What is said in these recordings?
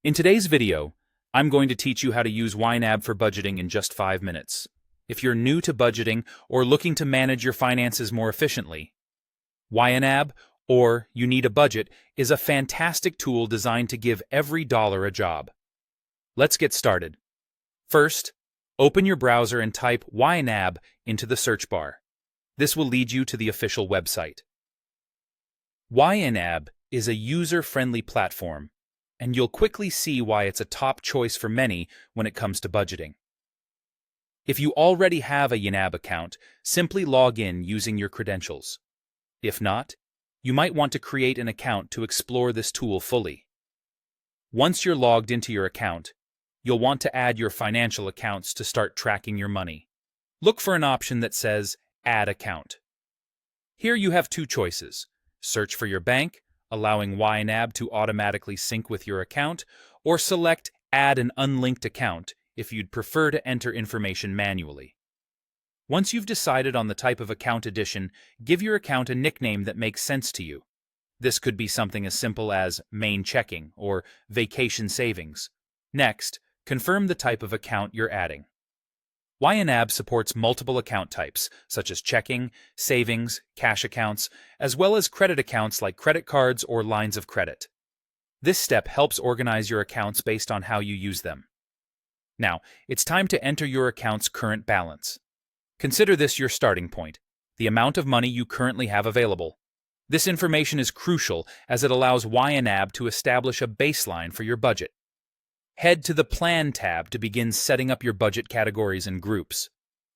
In today's video, I'm going to teach you how to use YNAB for budgeting in just 5 minutes. If you're new to budgeting or looking to manage your finances more efficiently, YNAB, or You Need a Budget, is a fantastic tool designed to give every dollar a job. Let's get started. First, open your browser and type YNAB into the search bar. This will lead you to the official website. YNAB is a user-friendly platform, and you'll quickly see why it's a top choice for many when it comes to budgeting. If you already have a YNAB account, simply log in using your credentials. If not, you might want to create an account to explore this tool fully. Once you're logged into your account, you'll want to add your financial accounts to start tracking your money. Look for an option that says Add Account. Here you have two choices. Search for your bank, allowing YNAB to automatically sync with your account, or select Add an Unlinked Account if you'd prefer to enter information manually. Once you've decided on the type of account addition, give your account a nickname that makes sense to you. This could be something as simple as Main Checking or Vacation Savings. Next, confirm the type of account you're adding. YNAB supports multiple account types, such as checking, savings, cash accounts, as well as credit accounts like credit cards or lines of credit. This step helps organize your accounts based on how you use them. Now, it's time to enter your account's current balance. Consider this your starting point, the amount of money you currently have available. This information is crucial as it allows YNAB to establish a baseline for your budget. Head to the Plan tab to begin setting up your budget categories and groups.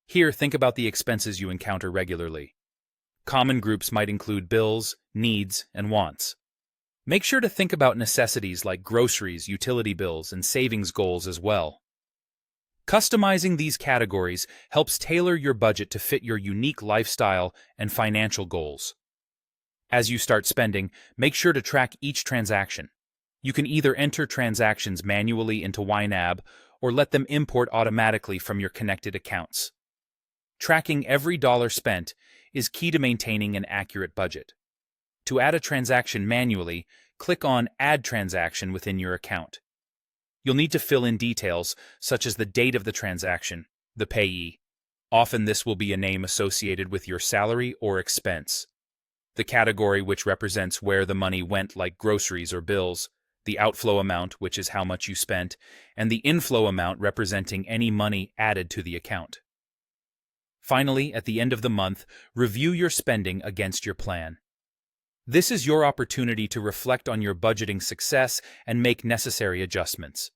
Here, think about the expenses you encounter regularly. Common groups might include bills, needs, and wants. Make sure to think about necessities like groceries, utility bills, and savings goals as well. Customizing these categories helps tailor your budget to fit your unique lifestyle and financial goals. As you start spending, make sure to track each transaction. You can either enter transactions manually into YNAB or let them import automatically from your connected accounts. Tracking every dollar spent is key to maintaining an accurate budget. To add a transaction manually, click on Add Transaction within your account. You'll need to fill in details such as the date of the transaction, the payee. Often this will be a name associated with your salary or expense. The category which represents where the money went, like groceries or bills, the outflow amount, which is how much you spent, and the inflow amount representing any money added to the account. Finally, at the end of the month, review your spending against your plan. This is your opportunity to reflect on your budgeting success and make necessary adjustments.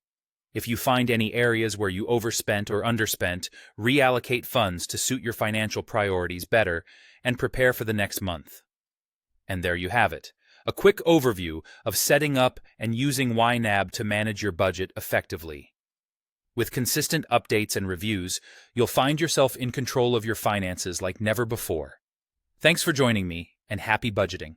If you find any areas where you overspent or underspent, reallocate funds to suit your financial priorities better and prepare for the next month. And there you have it. A quick overview of setting up and using YNAB to manage your budget effectively. With consistent updates and reviews, you'll find yourself in control of your finances like never before. Thanks for joining me, and happy budgeting.